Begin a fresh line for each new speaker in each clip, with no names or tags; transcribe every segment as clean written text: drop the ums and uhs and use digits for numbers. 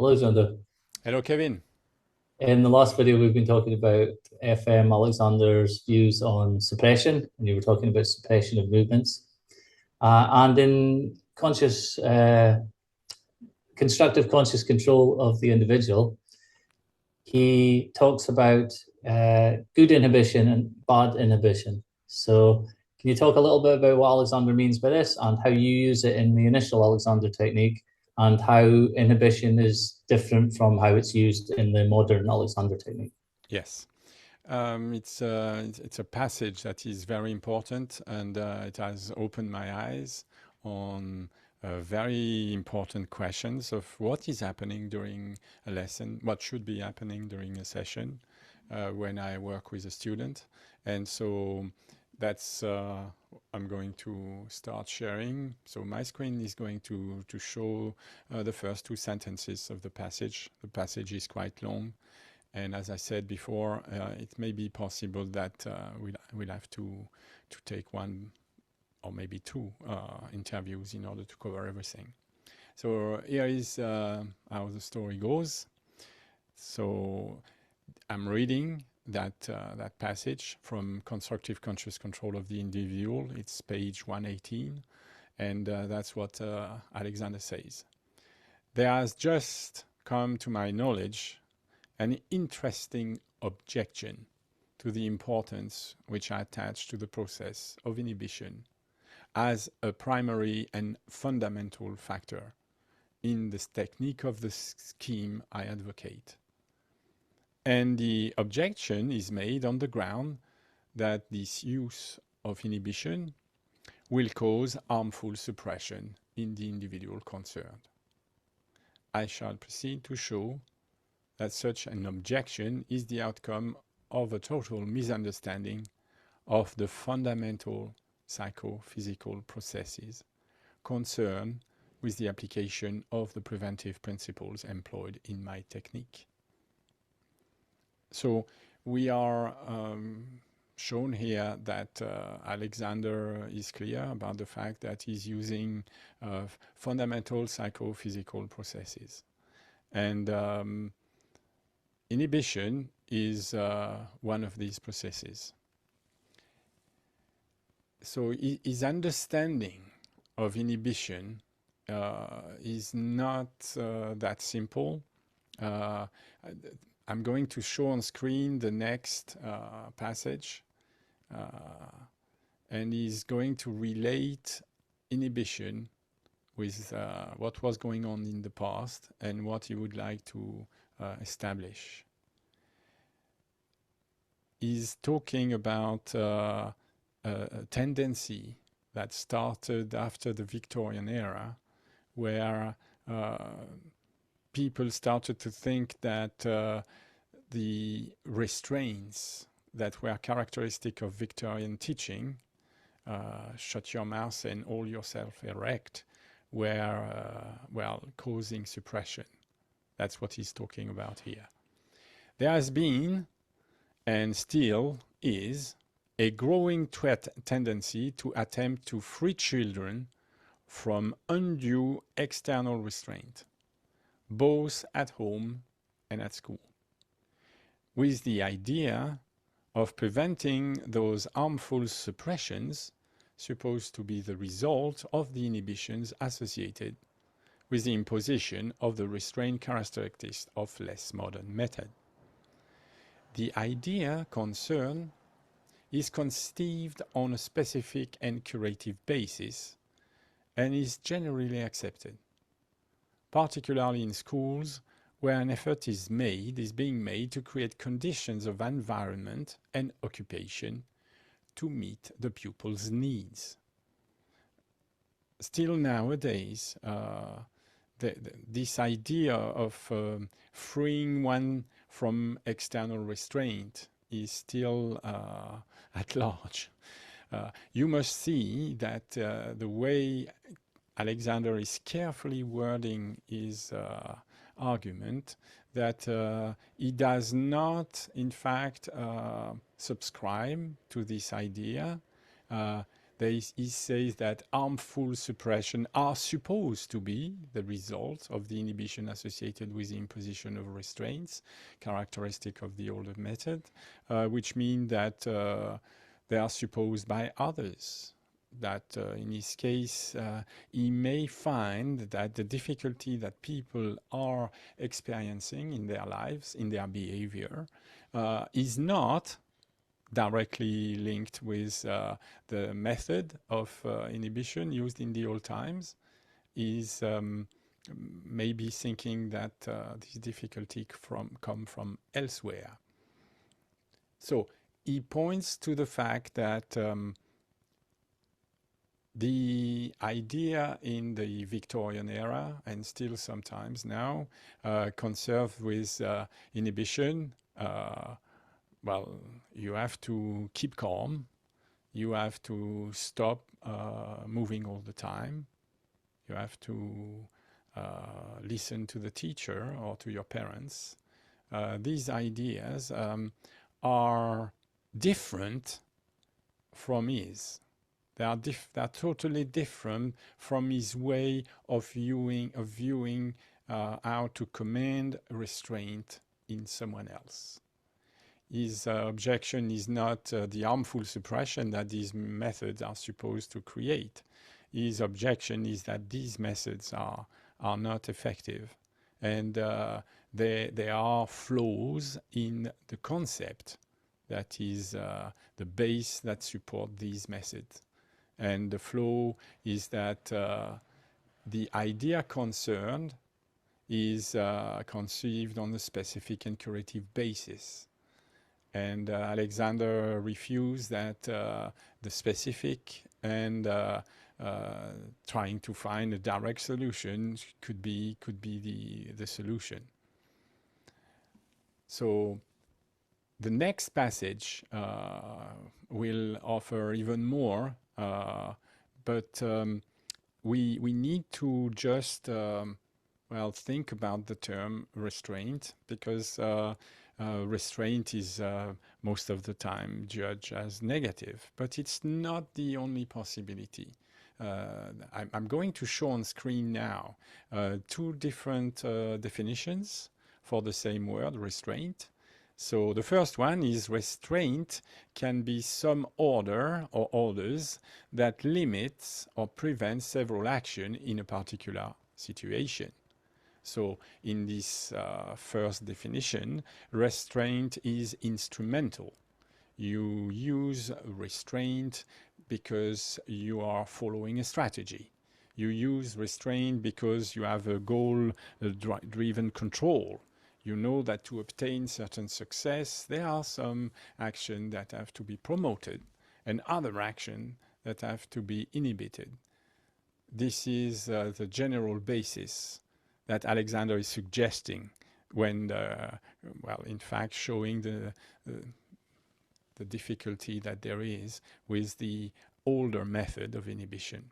Hello, Jeando.
Hello, Kevin.
In the last video, we've been talking about FM Alexander's views on suppression, and you were talking about suppression of movements. And in constructive conscious control of the individual, he talks about good inhibition and bad inhibition. So can you talk a little bit about what Alexander means by this and how you use it in the initial Alexander technique and how inhibition is different from how it's used in the modern Alexander technique?
Yes, it's a passage that is very important, and it has opened my eyes on very important questions of what is happening during a lesson, what should be happening during a session when I work with a student. And so that's I'm going to start sharing. So my screen is going to show the first two sentences of the passage. The passage is quite long. And as I said before, it may be possible that we'll have to take one or maybe two interviews in order to cover everything. So here is how the story goes. So I'm reading that passage from Constructive Conscious Control of the Individual. It's page 118, and that's what Alexander says. There has just come to my knowledge an interesting objection to the importance which I attach to the process of inhibition as a primary and fundamental factor in this technique of the scheme I advocate. And the objection is made on the ground that this use of inhibition will cause harmful suppression in the individual concerned. I shall proceed to show that such an objection is the outcome of a total misunderstanding of the fundamental psychophysical processes concerned with the application of the preventive principles employed in my technique. So we are shown here that Alexander is clear about the fact that he's using fundamental psychophysical processes. And inhibition is one of these processes. So his understanding of inhibition is not that simple. I'm going to show on screen the next passage, and he's going to relate inhibition with what was going on in the past and what he would like to establish. He's talking about a tendency that started after the Victorian era, where people started to think that the restraints that were characteristic of Victorian teaching, shut your mouth and hold yourself erect, were, well, causing suppression. That's what he's talking about here. There has been, and still is, a growing tendency to attempt to free children from undue external restraint, both at home and at school, with the idea of preventing those harmful suppressions supposed to be the result of the inhibitions associated with the imposition of the restraint characteristics of less modern method. The idea concerned is conceived on a specific and curative basis and is generally accepted, particularly in schools where an effort is being made to create conditions of environment and occupation to meet the pupils' needs. Still nowadays, this idea of freeing one from external restraint is still at large. You must see that the way Alexander is carefully wording his argument, that he does not, in fact, subscribe to this idea he says that harmful suppression are supposed to be the result of the inhibition associated with the imposition of restraints, characteristic of the older method, which mean that they are supposed by others. That in his case, he may find that the difficulty that people are experiencing in their lives, in their behavior, is not directly linked with the method of inhibition used in the old times, is maybe thinking that this difficulty come from elsewhere. So he points to the fact that the idea in the Victorian era, and still sometimes now, concerned with inhibition, well, you have to keep calm. You have to stop moving all the time. You have to listen to the teacher or to your parents. These ideas are different from his. They are totally different from his way of viewing how to command restraint in someone else. His objection is not the harmful suppression that these methods are supposed to create. His objection is that these methods are not effective, and there are flaws in the concept that is the base that support these methods. And the flaw is that the idea concerned is conceived on a specific and curative basis. And Alexander refused that the specific and trying to find a direct solution could be the solution. So the next passage will offer even more, but we need to just think about the term restraint, because restraint is most of the time judged as negative, but it's not the only possibility. I'm going to show on screen now two different definitions for the same word, restraint. So the first one is restraint can be some order or orders that limits or prevents several action in a particular situation. So in this first definition, restraint is instrumental. You use restraint because you are following a strategy. You use restraint because you have a goal-driven control. You know that to obtain certain success, there are some actions that have to be promoted and other actions that have to be inhibited. This is the general basis that Alexander is suggesting when, in fact, showing the difficulty that there is with the older method of inhibition.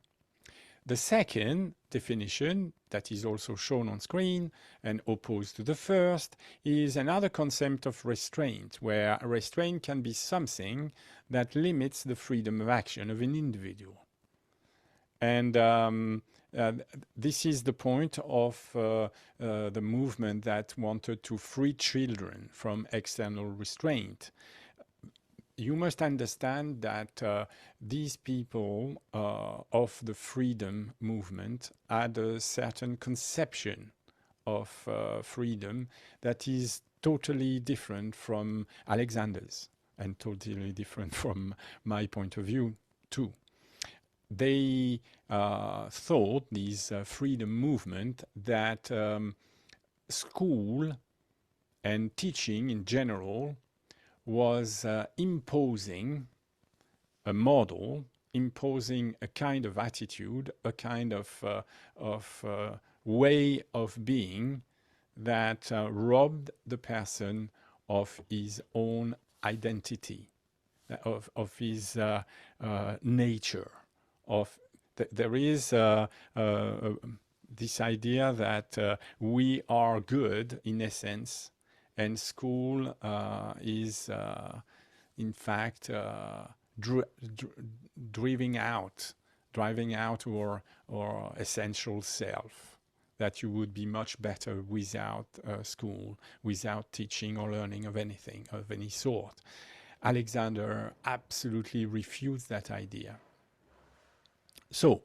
The second definition, that is also shown on screen and opposed to the first, is another concept of restraint, where restraint can be something that limits the freedom of action of an individual. And this is the point of the movement that wanted to free children from external restraint. You must understand that these people of the freedom movement had a certain conception of freedom that is totally different from Alexander's and totally different from my point of view too. They thought, this freedom movement, that school and teaching in general was imposing a model, imposing a kind of attitude, a kind of way of being that robbed the person of his own identity, of his nature. There is this idea that we are good in essence, and school is in fact dri driving out our essential self, that you would be much better without school, without teaching or learning of anything, of any sort. Alexander absolutely refutes that idea. So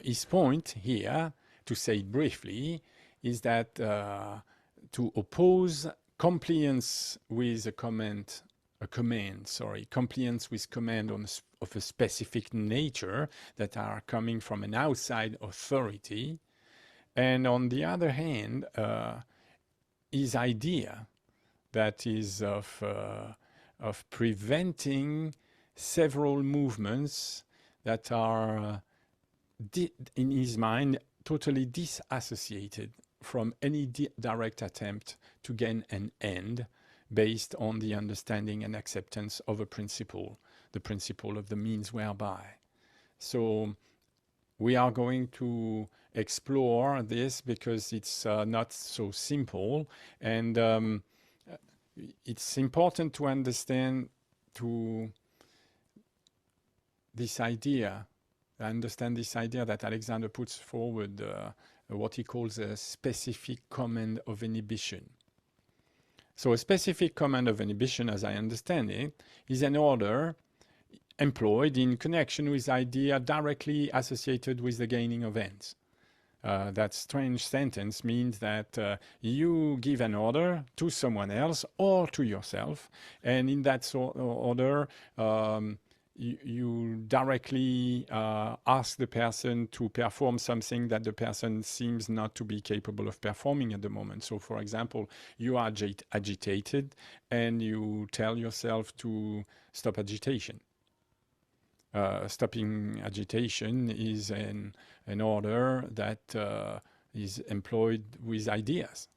his point here, to say it briefly, is that to oppose compliance with compliance with command of a specific nature that are coming from an outside authority, and on the other hand, his idea that is of preventing several movements that are, in his mind, totally disassociated from any direct attempt to gain an end based on the understanding and acceptance of a principle, the principle of the means whereby. So we are going to explore this because it's not so simple, and it's important to understand this idea that Alexander puts forward, what he calls a specific command of inhibition. So a specific command of inhibition, as I understand it, is an order employed in connection with idea directly associated with the gaining of ends. That strange sentence means that you give an order to someone else or to yourself, and in that order, you directly ask the person to perform something that the person seems not to be capable of performing at the moment. So, for example, you are agitated and you tell yourself to stop agitation. Stopping agitation is an order that is employed with ideas.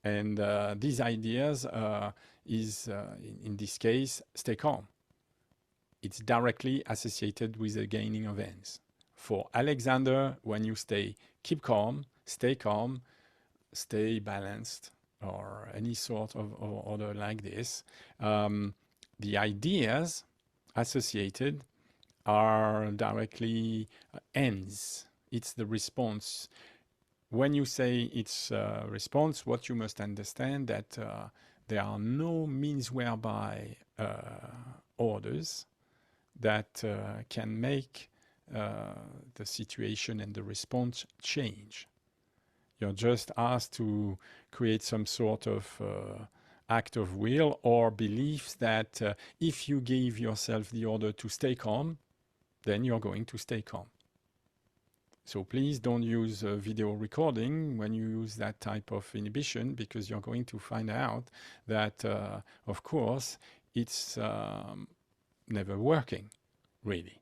And these ideas is, in this case, stay calm. It's directly associated with the gaining of ends. For Alexander, when you keep calm, stay balanced, or any sort of order like this, the ideas associated are directly ends. It's the response. When you say it's a response, what you must understand that there are no means whereby orders that can make the situation and the response change. You're just asked to create some sort of act of will or beliefs that if you give yourself the order to stay calm, then you're going to stay calm. So please don't use video recording when you use that type of inhibition, because you're going to find out that, of course, it's never working, really.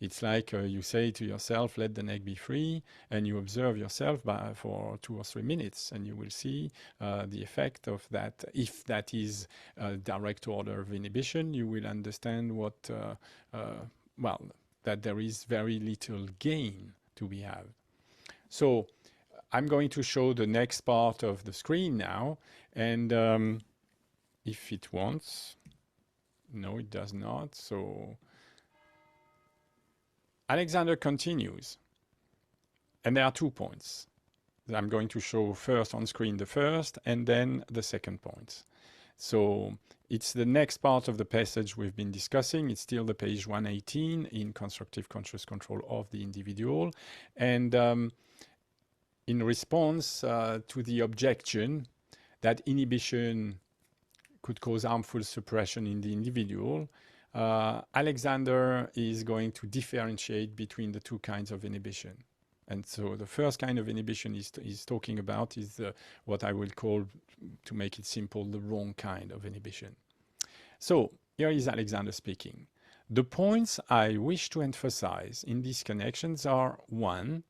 It's like you say to yourself, let the neck be free, and you observe yourself for 2 or 3 minutes, and you will see the effect of that. If that is a direct order of inhibition, you will understand what, that there is very little gain to be had. So I'm going to show the next part of the screen now, and if it wants, no, it does not. So Alexander continues, and there are 2 points. I'm going to show first on screen the first and then the second point. So it's the next part of the passage we've been discussing. It's still the page 118 in Constructive Conscious Control of the Individual. And in response to the objection that inhibition could cause harmful suppression in the individual, Alexander is going to differentiate between the 2 kinds of inhibition. And so the first kind of inhibition he's talking about is what I will call, to make it simple, the wrong kind of inhibition. So here is Alexander speaking. The points I wish to emphasize in these connections are: 1,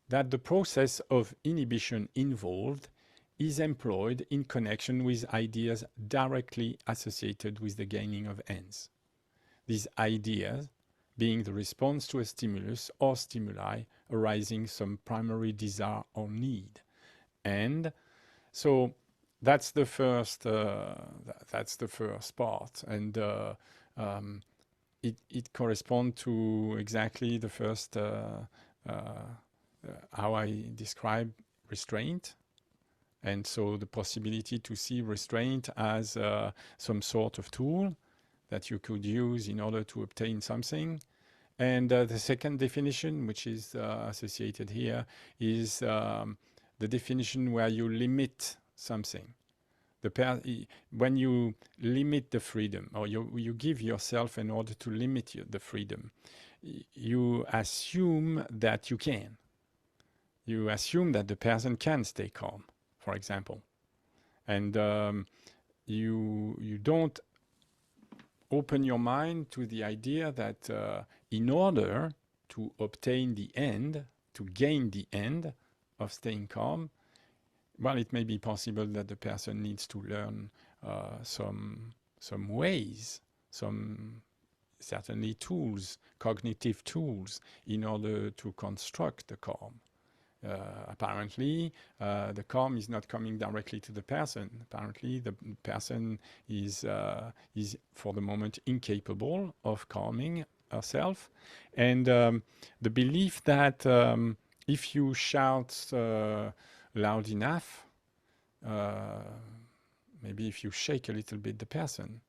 that the process of inhibition involved is employed in connection with ideas directly associated with the gaining of ends. These ideas being the response to a stimulus or stimuli arising some primary desire or need. And so that's the first part. And it corresponds to exactly the first how I describe restraint. And so the possibility to see restraint as some sort of tool that you could use in order to obtain something. And the second definition, which is associated here, is the definition where you limit something. When you limit the freedom, or you give yourself in order to limit the freedom, you assume that you can. You assume that the person can stay calm, for example. And you don't open your mind to the idea that in order to obtain the end, to gain the end of staying calm, well, it may be possible that the person needs to learn some ways, some certainly tools, cognitive tools, in order to construct the calm. Apparently, the calm is not coming directly to the person. Apparently, the person is for the moment incapable of calming herself, and the belief that if you shout loud enough, maybe if you shake a little bit the person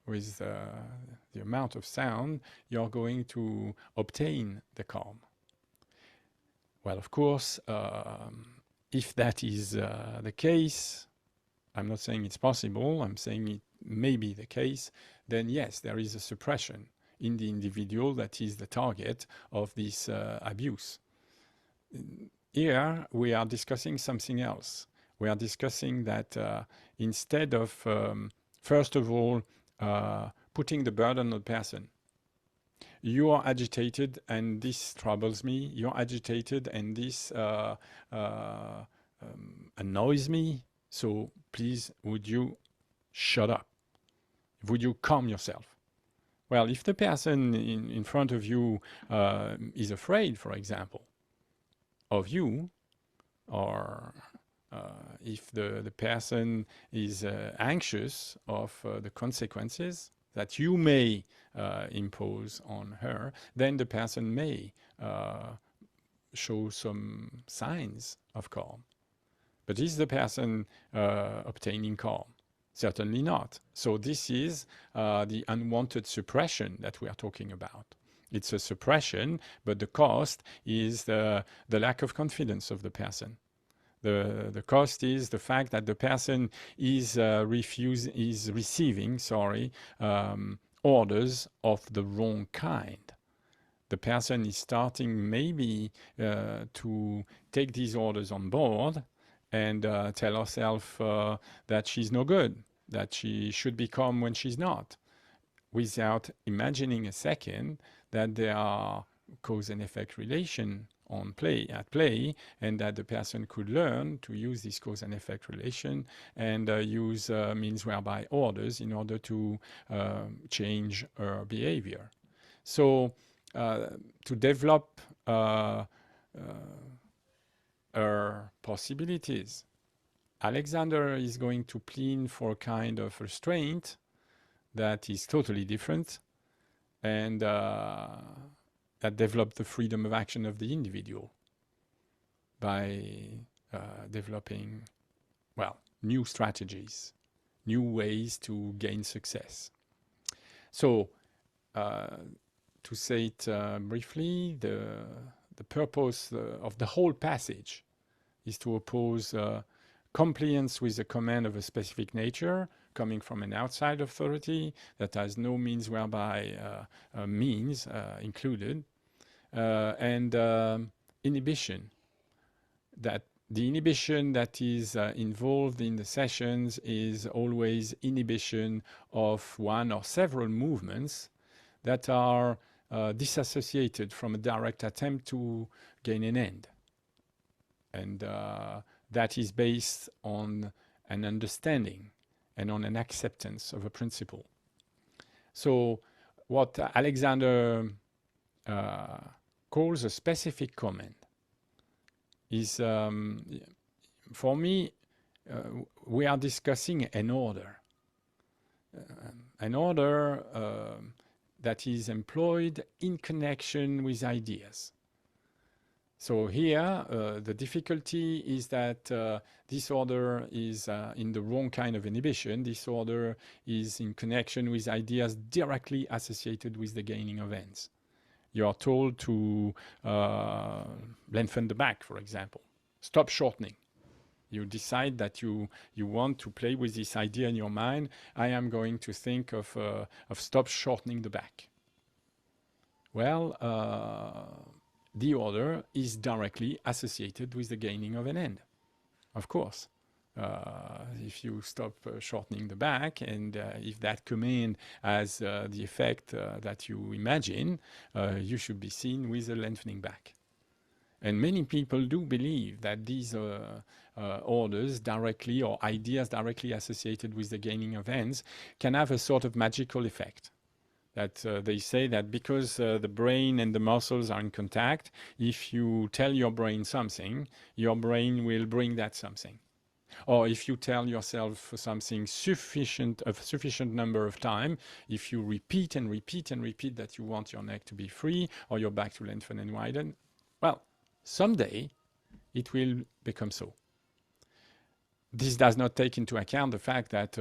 with the amount of sound, you're going to obtain the calm. Well, of course, if that is the case, I'm not saying it's possible, I'm saying it may be the case, then yes, there is a suppression in the individual that is the target of this abuse. Here, we are discussing something else. We are discussing that instead of, first of all, putting the burden on the person, you are agitated and this troubles me, you're agitated and this annoys me, so please, would you shut up? Would you calm yourself? Well, if the person in front of you is afraid, for example, of you, or if the person is anxious of the consequences that you may impose on her, then the person may show some signs of calm. But is the person obtaining calm? Certainly not. So this is the unwanted suppression that we are talking about. It's a suppression, but the cost is the lack of confidence of the person. The cost is the fact that the person is receiving orders of the wrong kind. The person is starting maybe to take these orders on board and tell herself that she's no good, that she should be calm when she's not, without imagining a second that there are cause and effect relation at play, and that the person could learn to use this cause and effect relation and use means whereby orders in order to change her behavior. So to develop her possibilities, Alexander is going to plead for a kind of restraint that is totally different and that develop the freedom of action of the individual by developing, well, new strategies, new ways to gain success. So, to say it briefly, the purpose of the whole passage is to oppose compliance with a command of a specific nature coming from an outside authority that has no means whereby means included, and inhibition. That the inhibition that is involved in the sessions is always inhibition of one or several movements that are disassociated from a direct attempt to gain an end. And that is based on an understanding and on an acceptance of a principle. So what Alexander calls a specific command is, for me, we are discussing an order. an order that is employed in connection with ideas. So here, the difficulty is that this order is in the wrong kind of inhibition. This order is in connection with ideas directly associated with the gaining of ends. You are told to lengthen the back, for example. Stop shortening. You decide that you want to play with this idea in your mind. I am going to think of stop shortening the back. Well, the order is directly associated with the gaining of an end, of course. If you stop shortening the back, and if that command has the effect that you imagine, you should be seen with a lengthening back. And many people do believe that these orders directly, or ideas directly associated with the gaining of ends, can have a sort of magical effect. That they say that because the brain and the muscles are in contact, if you tell your brain something, your brain will bring that something. Or if you tell yourself something a sufficient number of times, if you repeat and repeat and repeat that you want your neck to be free or your back to lengthen and widen, well, someday it will become so. This does not take into account the fact that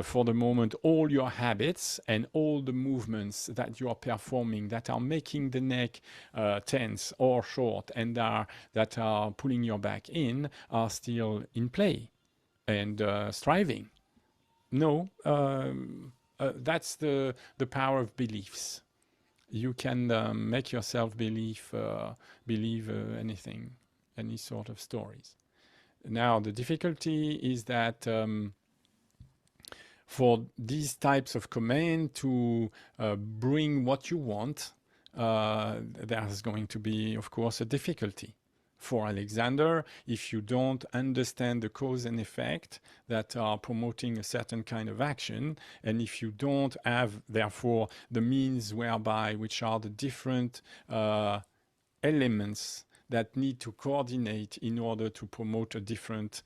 for the moment, all your habits and all the movements that you are performing that are making the neck tense or short and that are pulling your back in are still in play and striving. No, that's the power of beliefs. You can make yourself believe anything, any sort of stories. Now, the difficulty is that for these types of command to bring what you want, there's going to be, of course, a difficulty. For Alexander, if you don't understand the cause and effect that are promoting a certain kind of action, and if you don't have, therefore, the means whereby, which are the different elements that need to coordinate in order to promote a different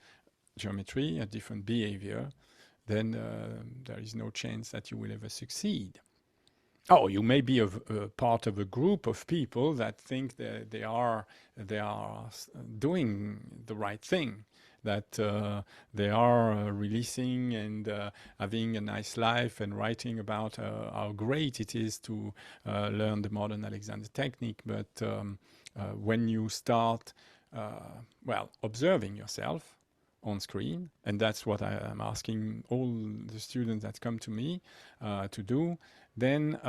geometry, a different behavior, then there is no chance that you will ever succeed. Oh, you may be a part of a group of people that think that they are doing the right thing, that they are releasing and having a nice life and writing about how great it is to learn the modern Alexander technique. But when you start, observing yourself on screen, and that's what I am asking all the students that come to me to do, then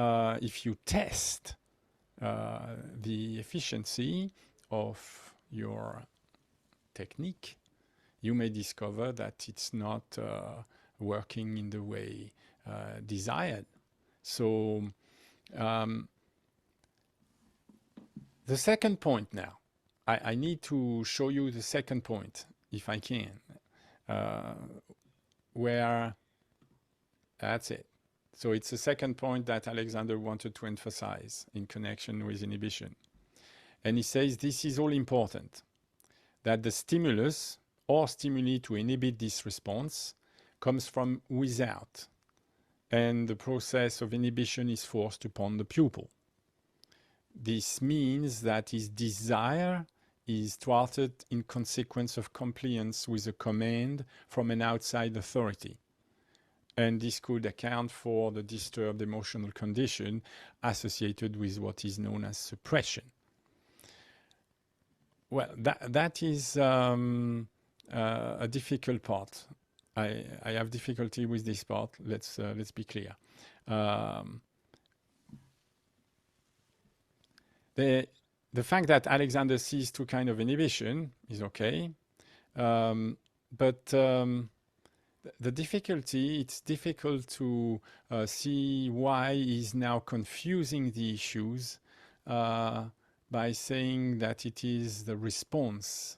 if you test the efficiency of your technique, you may discover that it's not working in the way desired. So the second point now, I need to show you the second point, if I can, where that's it. So it's the second point that Alexander wanted to emphasize in connection with inhibition. And he says this is all important, that the stimulus or stimuli to inhibit this response comes from without, and the process of inhibition is forced upon the pupil. This means that his desire is thwarted in consequence of compliance with a command from an outside authority. And this could account for the disturbed emotional condition associated with what is known as suppression. Well, that is a difficult part. I have difficulty with this part. Let's be clear. The fact that Alexander sees two kinds of inhibition is okay, but the difficulty, it's difficult to see why he's now confusing the issues by saying that it is the response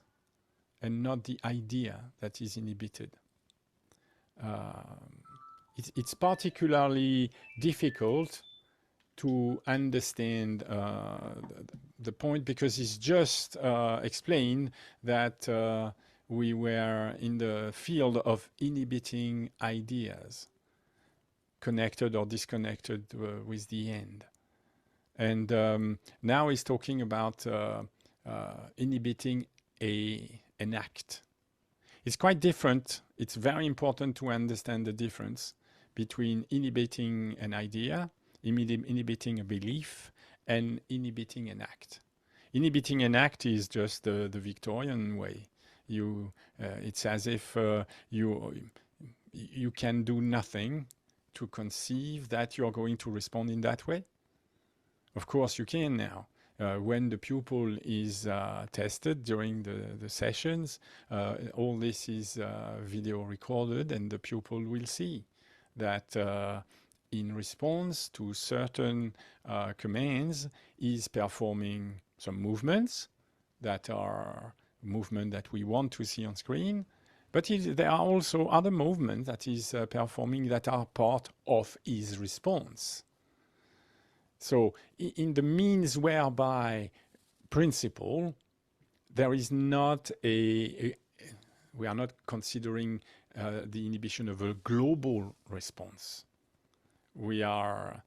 and not the idea that is inhibited. It's particularly difficult to understand the point because it's just explained that we were in the field of inhibiting ideas. connected or disconnected with the end. And now he's talking about inhibiting an act. It's quite different. It's very important to understand the difference between inhibiting an idea, inhibiting a belief, and inhibiting an act. Inhibiting an act is just the Victorian way. It's as if you can do nothing to conceive that you're going to respond in that way. Of course you can now. When the pupil is tested during the sessions, all this is video recorded, and the pupil will see that in response to certain commands is performing some movements that are movements that we want to see on screen, but there are also other movements that is performing that are part of his response. So in the means whereby principle, there is not we are not considering the inhibition of a global response. We are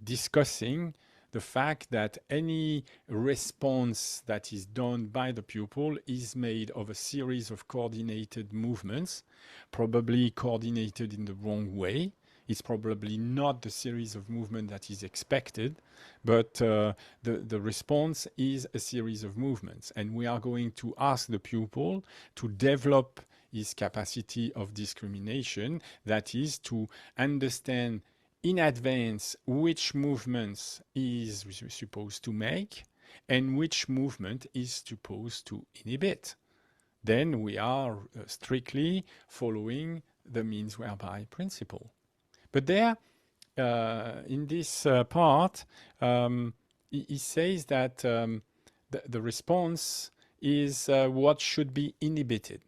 discussing the fact that any response that is done by the pupil is made of a series of coordinated movements, probably coordinated in the wrong way. It's probably not the series of movement that is expected, but the response is a series of movements. And we are going to ask the pupil to develop his capacity of discrimination, that is to understand in advance which movements is supposed to make and which movement is supposed to inhibit. Then we are strictly following the means whereby principle. But there, in this part, he says that the response is what should be inhibited.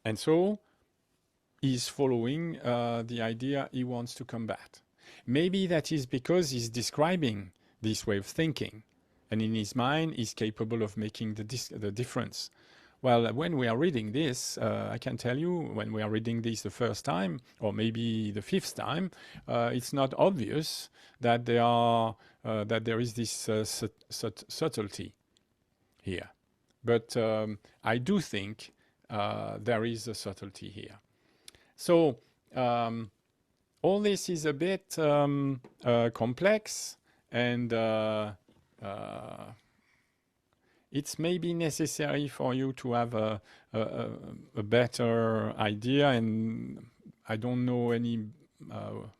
And so he's following the idea he wants to combat. Maybe that is because he's describing this way of thinking, and in his mind he's capable of making the difference. Well, when we are reading this, I can tell you, when we are reading this the first time, or maybe the fifth time, it's not obvious that there is this subtlety here. But I do think there is a subtlety here. So all this is a bit complex, and it's maybe necessary for you to have a better idea, and I don't know any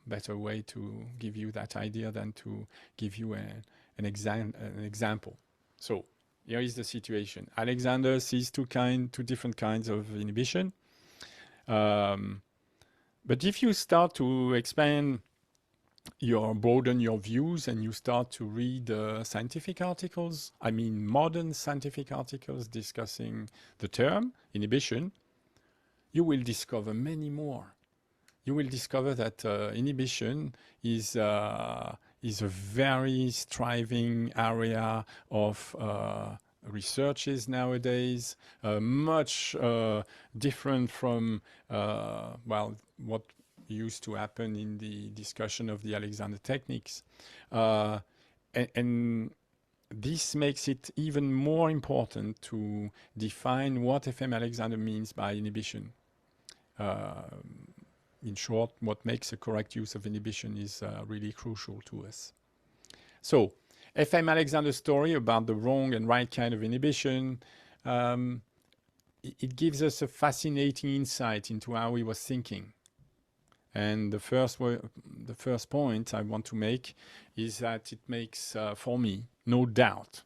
better way to give you that idea than to give you an example. So here is the situation. Alexander sees two different kinds of inhibition. But if you start to broaden your views and you start to read scientific articles, I mean modern scientific articles discussing the term inhibition, you will discover many more. You will discover that inhibition is a very thriving area of researches nowadays, much different from what used to happen in the discussion of the Alexander techniques. And this makes it even more important to define what FM Alexander means by inhibition. In short, what makes a correct use of inhibition is really crucial to us. So, FM Alexander's story about the wrong and right kind of inhibition, it gives us a fascinating insight into how he was thinking. And the first point I want to make is that it makes, for me, no doubt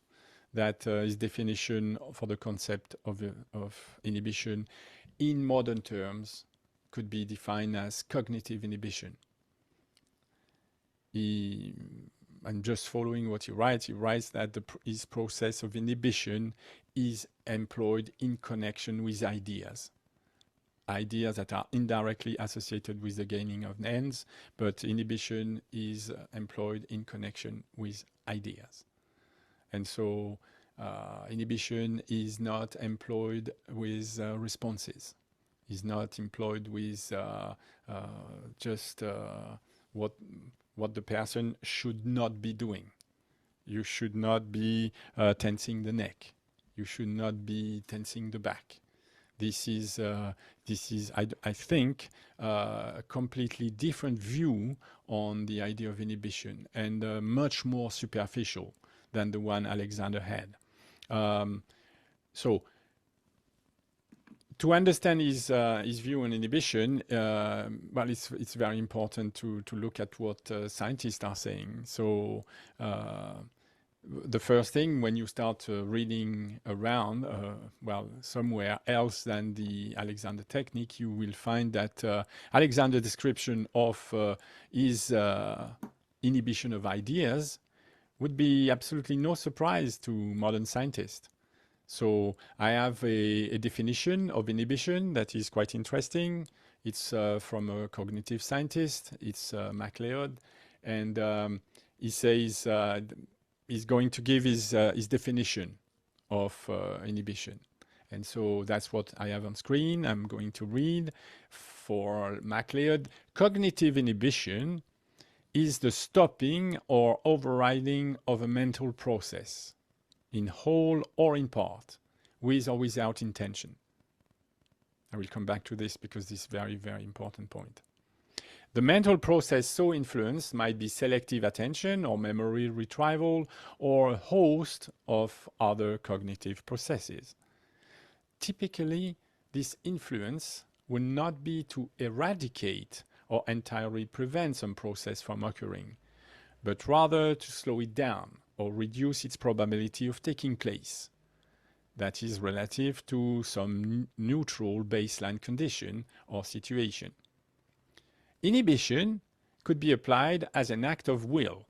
that his definition for the concept of inhibition in modern terms could be defined as cognitive inhibition. I'm just following what he writes. He writes that his process of inhibition is employed in connection with ideas that are indirectly associated with the gaining of ends, but inhibition is employed in connection with ideas. And so inhibition is not employed with responses. is not employed with just what the person should not be doing. You should not be tensing the neck. You should not be tensing the back. This is I think a completely different view on the idea of inhibition, and much more superficial than the one Alexander had. So to understand his view on inhibition, well, it's very important to look at what scientists are saying. So the first thing, when you start reading around, well, somewhere else than the Alexander technique, you will find that Alexander's description of his inhibition of ideas would be absolutely no surprise to modern scientists. So I have a definition of inhibition that is quite interesting. It's from a cognitive scientist. It's MacLeod, and he says he's going to give his definition of inhibition. And so that's what I have on screen. I'm going to read for MacLeod. Cognitive inhibition is the stopping or overriding of a mental process, in whole or in part, with or without intention. I will come back to this because this is a very, very important point. The mental process so influenced might be selective attention or memory retrieval or a host of other cognitive processes. Typically, this influence will not be to eradicate or entirely prevent some process from occurring, but rather to slow it down or reduce its probability of taking place. That is relative to some neutral baseline condition or situation. Inhibition could be applied as an act of will,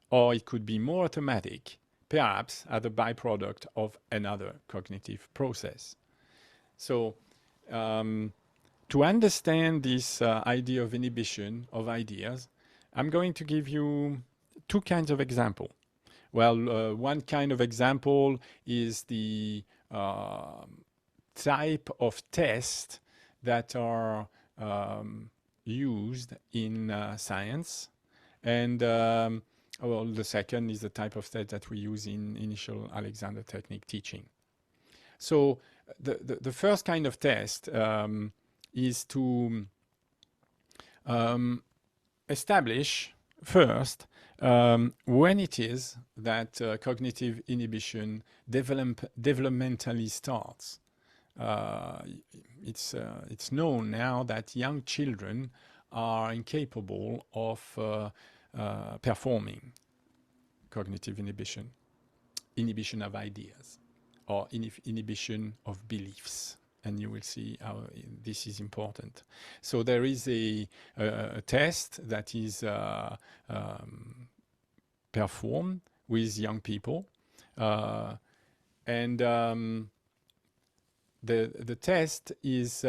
or it could be more automatic, perhaps as a byproduct of another cognitive process. So, to understand this idea of inhibition of ideas, I'm going to give you two kinds of examples. Well, one kind of example is the type of tests that are used in science. And well, the second is the type of test that we use in initial Alexander technique teaching. So the first kind of test is to establish first when it is that cognitive inhibition developmentally starts. It's known now that young children are incapable of performing cognitive inhibition of ideas, or inhibition of beliefs. And you will see how this is important. So there is a test that is performed with young people, and the test is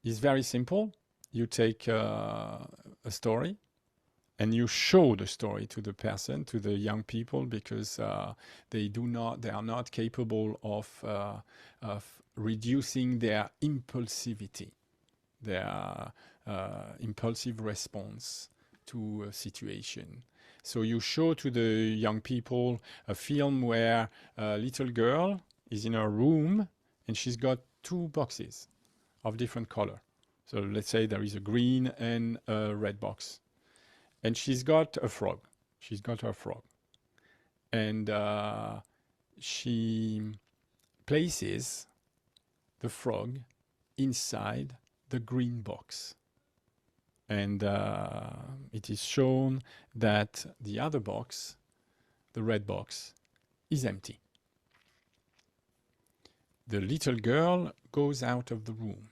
very simple. You take a story, and you show the story to the person, to the young people, because they are not capable of reducing their impulsivity, their impulsive response to a situation. So you show to the young people a film where a little girl is in her room and she's got two boxes of different color. So let's say there is a green and a red box. And she's got a frog. She's got her frog. And she places the frog inside the green box. And it is shown that the other box, the red box, is empty. The little girl goes out of the room.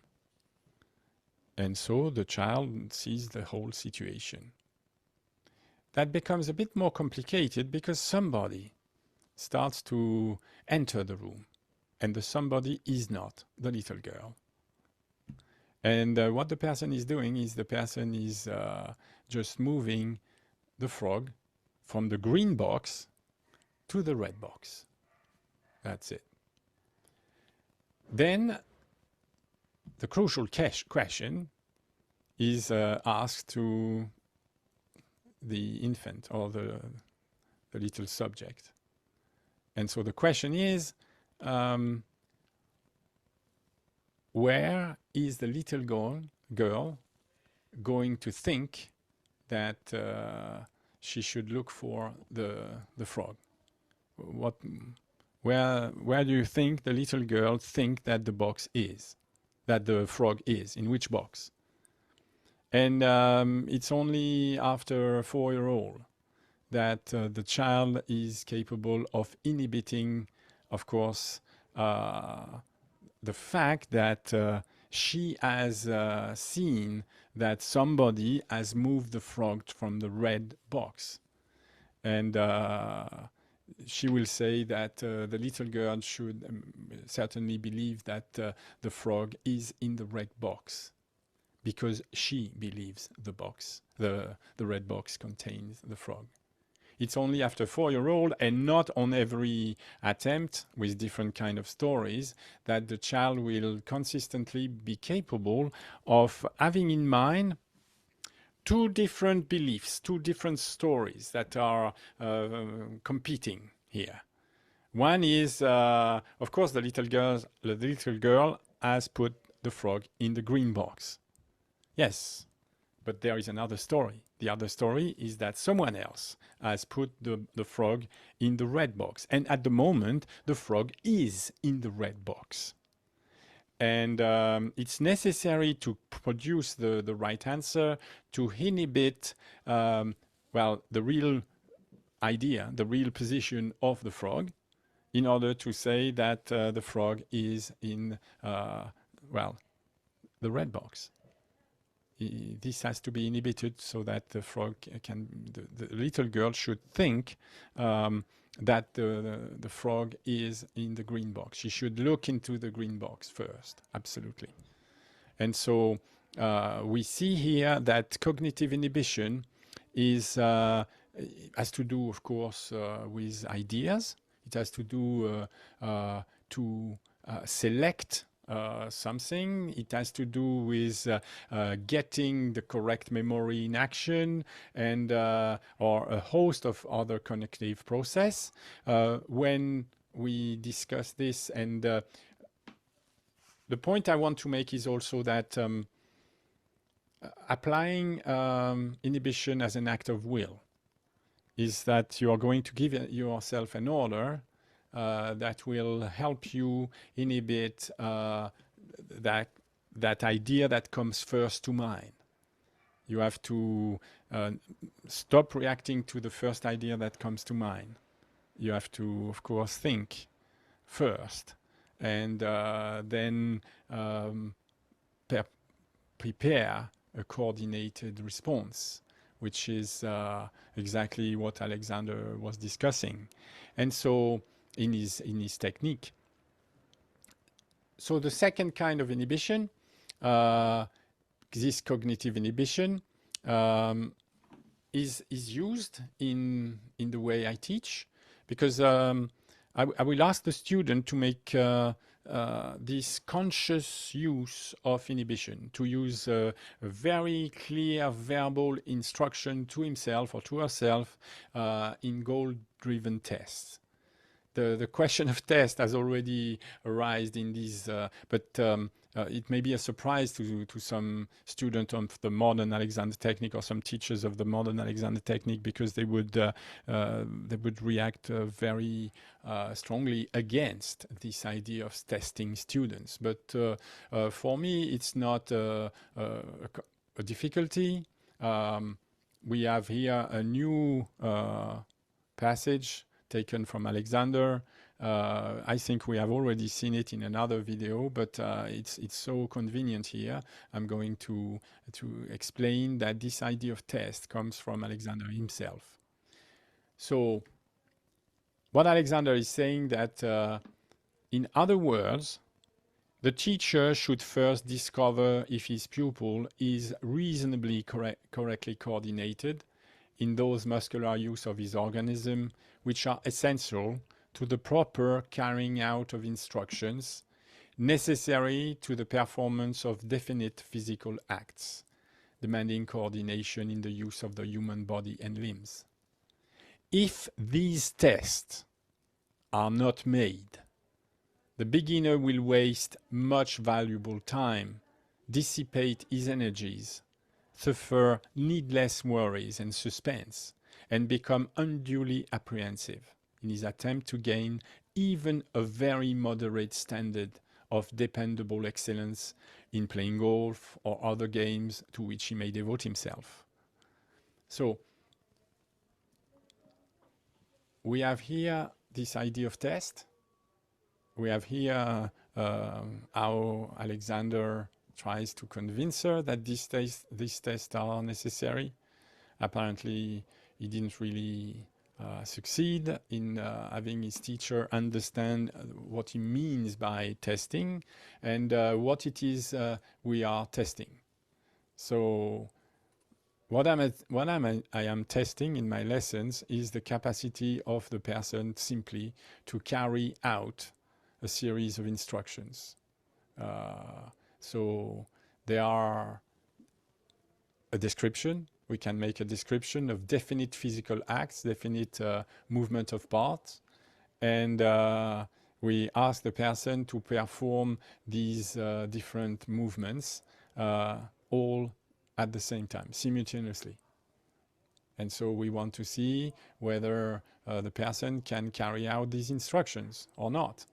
And so the child sees the whole situation. That becomes a bit more complicated because somebody starts to enter the room. And the somebody is not the little girl. And what the person is doing is the person is just moving the frog from the green box to the red box. That's it. Then the crucial question is asked to the infant or the little subject. And so the question is, where is the little girl going to think that she should look for the frog? Where do you think the little girl think that the box is, that the frog is, in which box? And it's only after a 4-year-old that the child is capable of inhibiting, of course, the fact that she has seen that somebody has moved the frog from the red box. And she will say that the little girl should certainly believe that the frog is in the red box, because she believes the red box contains the frog. It's only after 4-year-old, and not on every attempt with different kind of stories, that the child will consistently be capable of having in mind two different beliefs, two different stories that are competing here. One is, of course, the little girl has put the frog in the green box. Yes, but there is another story. The other story is that someone else has put the frog in the red box. And at the moment, the frog is in the red box. And it's necessary to produce the right answer, to inhibit, well, the real idea, the real position of the frog, in order to say that the frog is in, well, the red box. This has to be inhibited so that the frog can, the little girl should think that the frog is in the green box. She should look into the green box first, absolutely. And so we see here that cognitive inhibition is has to do, of course, with ideas. It has to do to select something. It has to do with getting the correct memory in action, and or a host of other cognitive process. When we discuss this, and the point I want to make is also that applying inhibition as an act of will is that you are going to give yourself an order that will help you inhibit that idea that comes first to mind. You have to stop reacting to the first idea that comes to mind. You have to, of course, think first, and then prepare a coordinated response, which is exactly what Alexander was discussing. And so in his technique. So the second kind of inhibition, this cognitive inhibition, is used in the way I teach, because I will ask the student to make this conscious use of inhibition, to use a very clear verbal instruction to himself or to herself in goal-driven tests. The question of test has already arisen in these, but it may be a surprise to some student of the modern Alexander technique, or some teachers of the modern Alexander technique, because they would react very strongly against this idea of testing students. But for me, it's not a difficulty. We have here a new passage taken from Alexander. I think we have already seen it in another video, but it's so convenient here. I'm going to explain that this idea of test comes from Alexander himself. So what Alexander is saying, that in other words, the teacher should first discover if his pupil is reasonably correctly coordinated in those muscular use of his organism which are essential to the proper carrying out of instructions, necessary to the performance of definite physical acts, demanding coordination in the use of the human body and limbs. If these tests are not made, the beginner will waste much valuable time, dissipate his energies, suffer needless worries and suspense, and become unduly apprehensive in his attempt to gain even a very moderate standard of dependable excellence in playing golf or other games to which he may devote himself. So we have here this idea of test. We have here how Alexander tries to convince her that these tests are necessary. Apparently, he didn't really succeed in having his teacher understand what he means by testing and what it is we are testing. So what I am testing in my lessons is the capacity of the person simply to carry out a series of instructions. So there are a description. We can make a description of definite physical acts, definite movement of parts, and we ask the person to perform these different movements all at the same time, simultaneously. And so we want to see whether the person can carry out these instructions or not.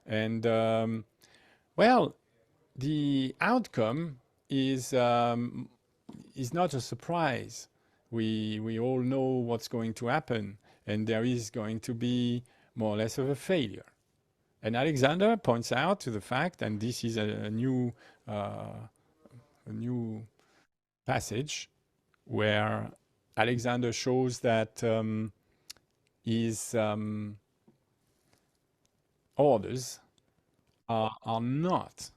And well, the outcome is not a surprise. We all know what's going to happen, and there is going to be more or less of a failure. And Alexander points out to the fact, and this is a new passage where Alexander shows that his orders are not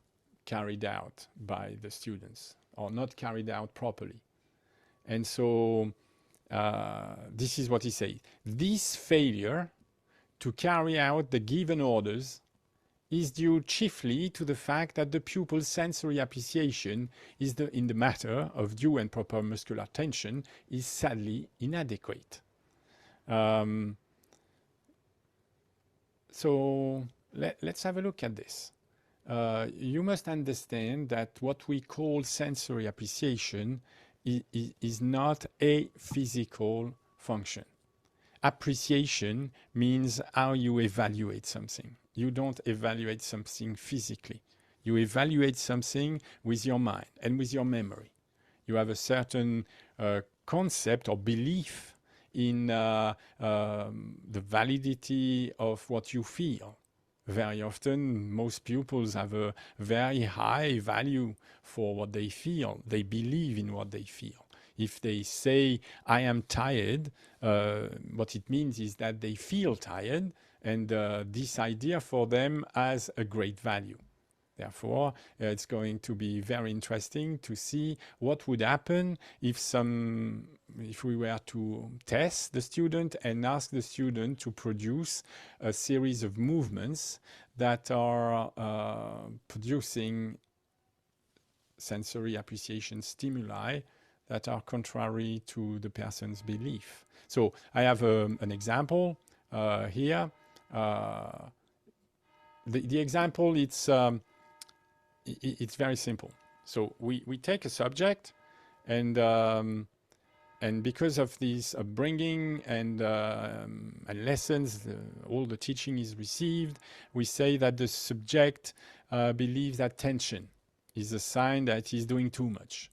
carried out by the students, or not carried out properly. And so this is what he says. This failure to carry out the given orders is due chiefly to the fact that the pupil's sensory appreciation in the matter of due and proper muscular tension is sadly inadequate. So let's have a look at this. You must understand that what we call sensory appreciation is not a physical function. Appreciation means how you evaluate something. You don't evaluate something physically. You evaluate something with your mind and with your memory. You have a certain concept or belief in the validity of what you feel. Very often, most pupils have a very high value for what they feel. They believe in what they feel. If they say, I am tired, what it means is that they feel tired, and this idea for them has a great value. Therefore, it's going to be very interesting to see what would happen if we were to test the student and ask the student to produce a series of movements that are producing sensory appreciation stimuli that are contrary to the person's belief. So I have an example here. The example, it's very simple. So we take a subject, and because of this upbringing and lessons, all the teaching is received, we say that the subject believes that tension is a sign that he's doing too much.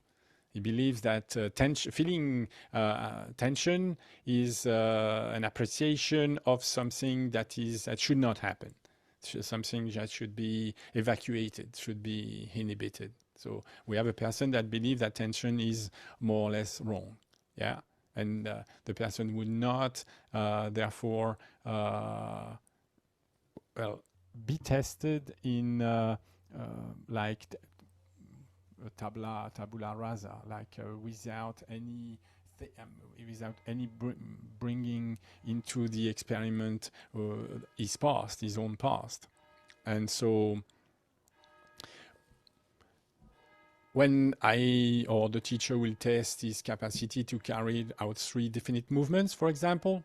He believes that feeling tension is an appreciation of something that should not happen, something that should be evacuated, should be inhibited. So we have a person that believes that tension is more or less wrong, yeah, and the person would not, therefore, be tested in like tabula rasa, like without any bringing into the experiment his own past. And so when I or the teacher will test his capacity to carry out 3 definite movements, for example.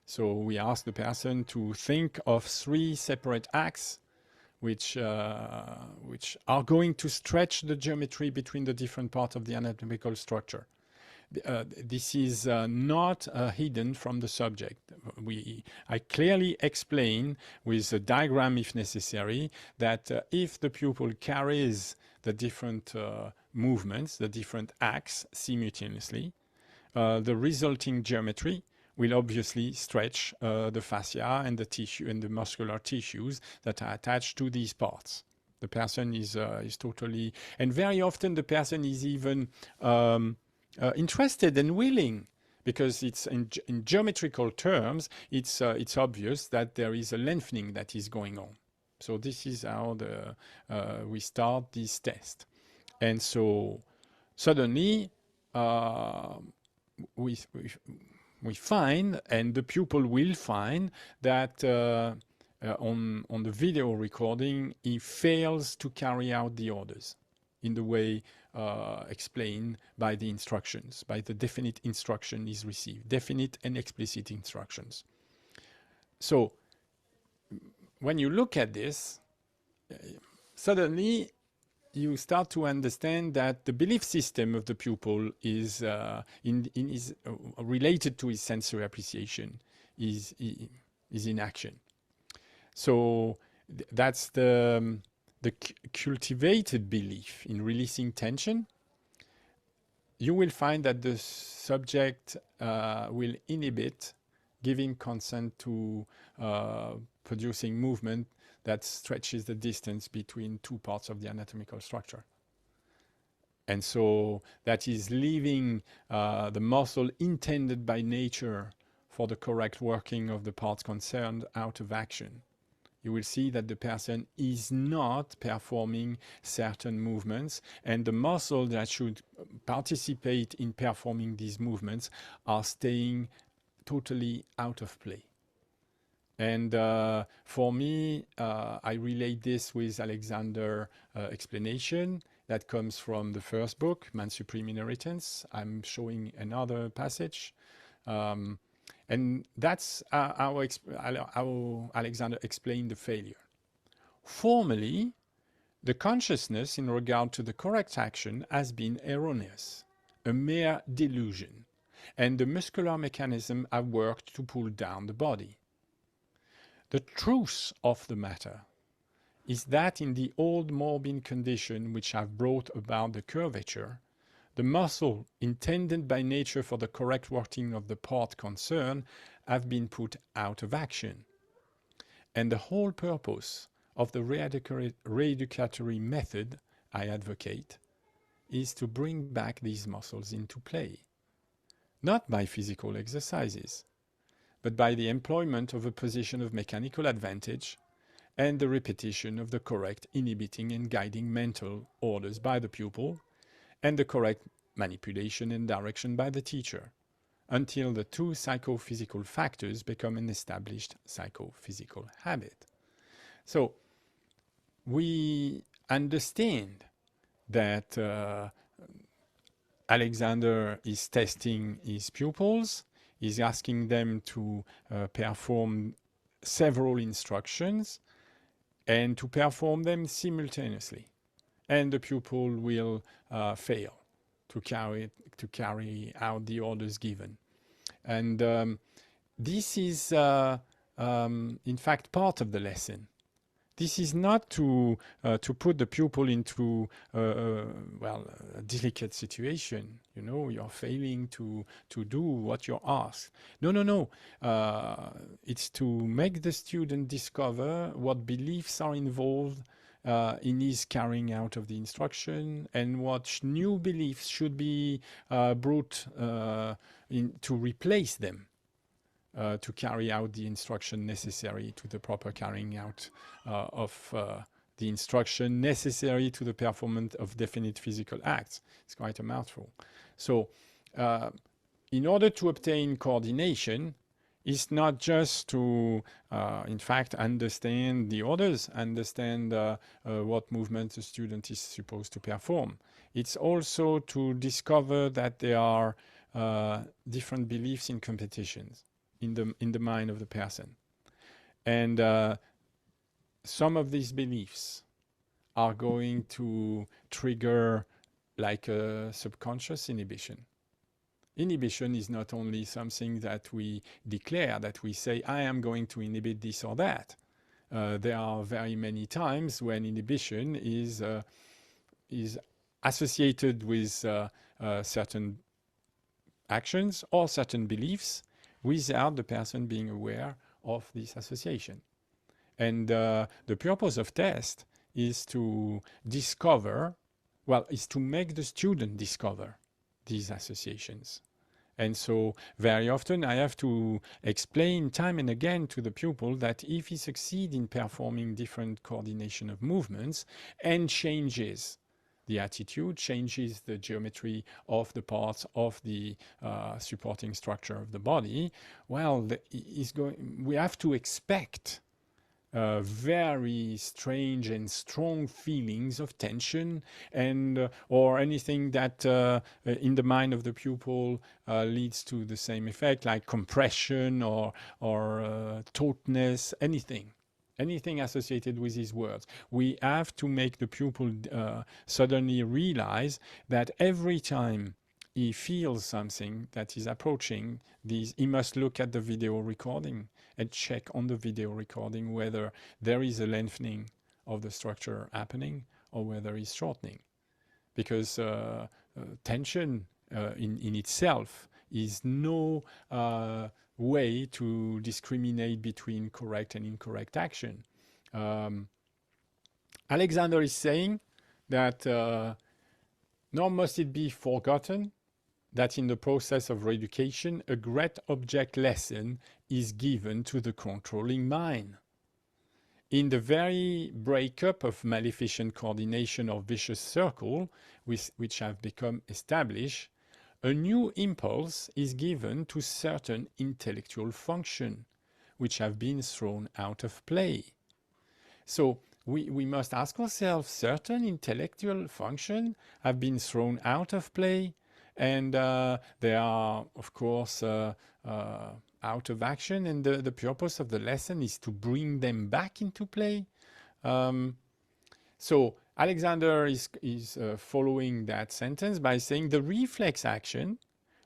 So we ask the person to think of 3 separate acts which are going to stretch the geometry between the different parts of the anatomical structure. This is not hidden from the subject. I clearly explain with a diagram, if necessary, that if the pupil carries the different movements, the different acts simultaneously, the resulting geometry will obviously stretch the fascia and the tissue and the muscular tissues that are attached to these parts. The person is totally, and very often the person is even interested and willing, because it's in geometrical terms, it's obvious that there is a lengthening that is going on. So this is how we start this test. And so suddenly we find, and the pupil will find, that on the video recording, he fails to carry out the orders in the way explained by the instructions, by the definite instruction is received, definite and explicit instructions. So when you look at this, suddenly you start to understand that the belief system of the pupil is related to his sensory appreciation, is in action. So that's the cultivated belief in releasing tension. You will find that the subject will inhibit giving consent to producing movement that stretches the distance between 2 parts of the anatomical structure. And so that is leaving the muscle intended by nature for the correct working of the parts concerned out of action. You will see that the person is not performing certain movements, and the muscles that should participate in performing these movements are staying totally out of play. And for me, I relate this with Alexander's explanation that comes from the first book, Man's Supreme Inheritance. I'm showing another passage. And that's how Alexander explained the failure. Formally, the consciousness in regard to the correct action has been erroneous, a mere delusion, and the muscular mechanism have worked to pull down the body. The truth of the matter is that in the old morbid condition which have brought about the curvature, the muscle intended by nature for the correct working of the part concerned have been put out of action. And the whole purpose of the reeducatory method I advocate is to bring back these muscles into play, not by physical exercises, but by the employment of a position of mechanical advantage and the repetition of the correct inhibiting and guiding mental orders by the pupil, and the correct manipulation and direction by the teacher, until the 2 psychophysical factors become an established psychophysical habit. So we understand that Alexander is testing his pupils, is asking them to perform several instructions and to perform them simultaneously. And the pupil will fail to carry out the orders given. And this is, in fact, part of the lesson. This is not to put the pupil into a delicate situation. You know, you're failing to do what you're asked. No. It's to make the student discover what beliefs are involved in his carrying out of the instruction, and what new beliefs should be brought in to replace them, to carry out the instruction necessary to the proper carrying out of the instruction necessary to the performance of definite physical acts. It's quite a mouthful. So in order to obtain coordination, is not just to, in fact, understand the orders, understand what movement the student is supposed to perform. It's also to discover that there are different beliefs in competitions in the mind of the person. And some of these beliefs are going to trigger like a subconscious inhibition. Inhibition is not only something that we declare, that we say, I am going to inhibit this or that. There are very many times when inhibition is associated with certain actions or certain beliefs without the person being aware of this association. And the purpose of test is to discover, well, is to make the student discover these associations. And so very often I have to explain time and again to the pupil that if he succeeds in performing different coordination of movements and changes the attitude, changes the geometry of the parts of the supporting structure of the body, well, we have to expect very strange and strong feelings of tension and or anything that in the mind of the pupil leads to the same effect, like compression or tautness, anything associated with these words. We have to make the pupil suddenly realize that every time he feels something that is approaching these, he must look at the video recording and check on the video recording whether there is a lengthening of the structure happening or whether it's shortening. Because tension in itself is no way to discriminate between correct and incorrect action. Alexander is saying that nor must it be forgotten that in the process of reeducation, a great object lesson is given to the controlling mind. In the very breakup of maleficent coordination or vicious circle, which have become established, a new impulse is given to certain intellectual function, which have been thrown out of play. So we must ask ourselves, certain intellectual function have been thrown out of play, and they are, of course, out of action, and the purpose of the lesson is to bring them back into play. So Alexander is following that sentence by saying the reflex action,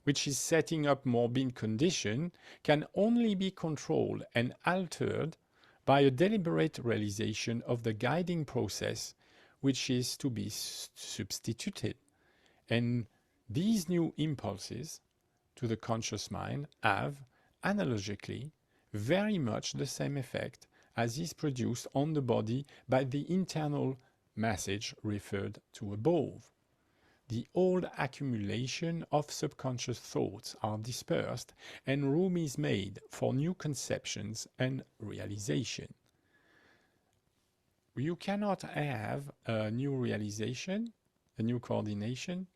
which is setting up morbid condition, can only be controlled and altered by a deliberate realization of the guiding process, which is to be substituted. And these new impulses to the conscious mind have, analogically, very much the same effect as is produced on the body by the internal message referred to above. The old accumulation of subconscious thoughts are dispersed and room is made for new conceptions and realization. You cannot have a new realization, a new coordination,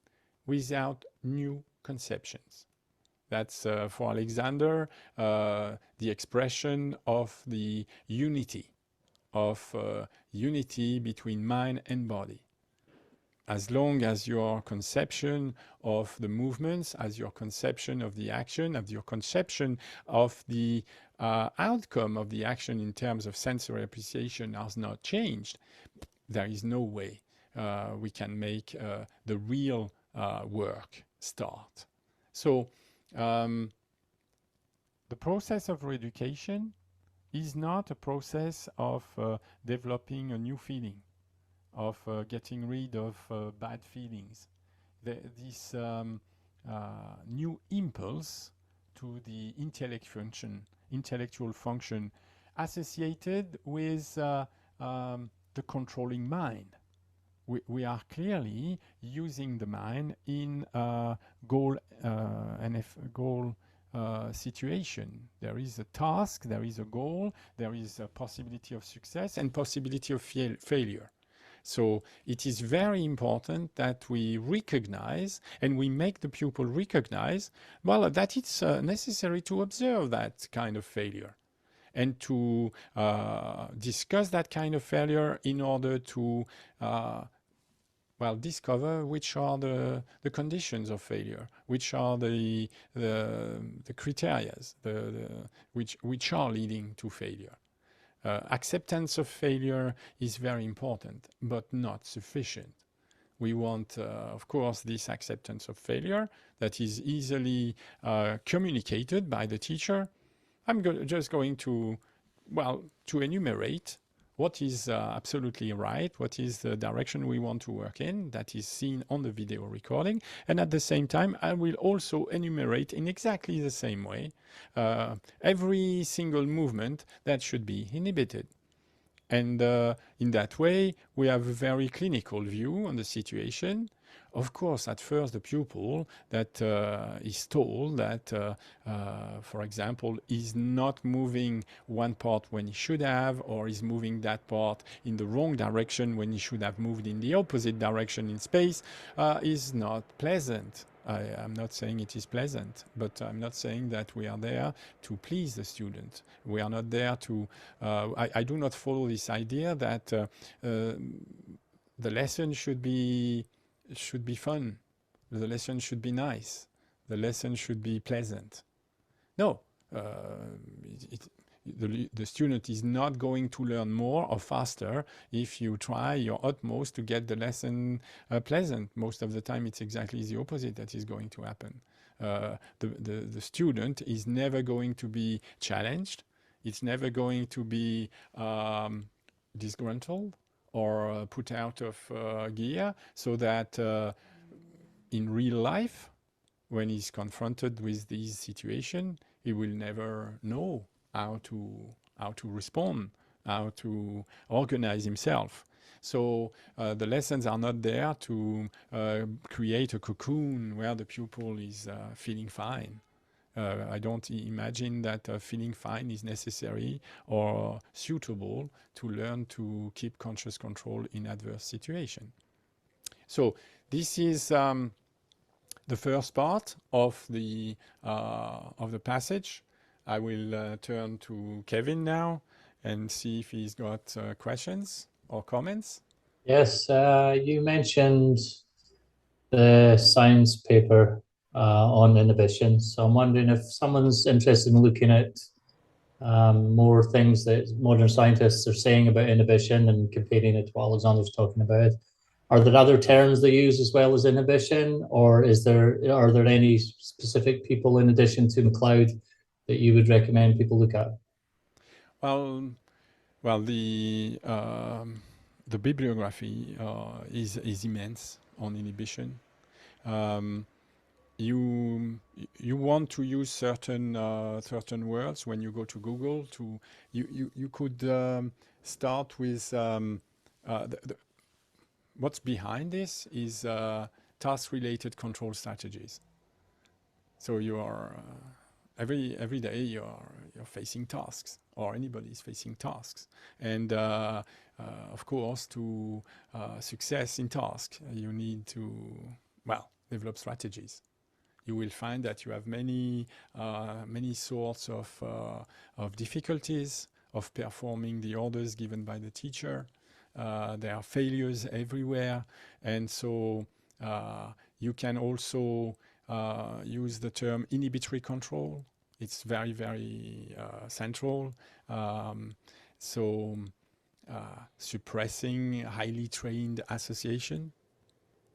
without new conceptions. That's for Alexander the expression of the unity between mind and body. As long as your conception of the movements, as your conception of the action, as your conception of the outcome of the action in terms of sensory appreciation has not changed, there is no way we can make the real work start. So the process of reeducation is not a process of developing a new feeling, of getting rid of bad feelings. This new impulse to the intellectual function associated with the controlling mind. We are clearly using the mind in a goal situation. There is a task, there is a goal, there is a possibility of success and possibility of failure. So it is very important that we recognize and we make the pupil recognize, well, that it's necessary to observe that kind of failure and to discuss that kind of failure in order to well, discover which are the conditions of failure, which are the criteria, which are leading to failure. Acceptance of failure is very important, but not sufficient. We want, of course, this acceptance of failure that is easily communicated by the teacher. I'm just going to, well, to enumerate what is absolutely right, what is the direction we want to work in, that is seen on the video recording. And at the same time, I will also enumerate in exactly the same way every single movement that should be inhibited. And in that way, we have a very clinical view on the situation. Of course, at first, the pupil that is told that, for example, is not moving one part when he should have, or is moving that part in the wrong direction when he should have moved in the opposite direction in space, is not pleasant. I'm not saying it is pleasant, but I'm not saying that we are there to please the student. We are not there to, I do not follow this idea that the lesson should be fun. The lesson should be nice. The lesson should be pleasant. No, the student is not going to learn more or faster if you try your utmost to get the lesson pleasant. Most of the time, it's exactly the opposite that is going to happen. The student is never going to be challenged. It's never going to be disgruntled or put out of gear, so that in real life, when he's confronted with this situation, he will never know how to respond, how to organize himself. So the lessons are not there to create a cocoon where the pupil is feeling fine. I don't imagine that feeling fine is necessary or suitable to learn to keep conscious control in adverse situation. So this is the first part of the passage. I will turn to Kevin now and see if he's got questions or comments.
Yes, you mentioned the science paper on inhibition. So I'm wondering if someone's interested in looking at more things that modern scientists are saying about inhibition and comparing it to what Alexander's talking about. Are there other terms they use as well as inhibition, or are there any specific people in addition to McLeod that you would recommend people look at?
Well, the bibliography is immense on inhibition. You want to use certain words when you go to Google. You could start with what's behind this is task-related control strategies. So you are every day you're facing tasks, or anybody is facing tasks, and of course, to success in task, you need to develop strategies. You will find that you have many sorts of difficulties of performing the orders given by the teacher. There are failures everywhere, and so you can also use the term inhibitory control. It's very, very central. Suppressing highly trained association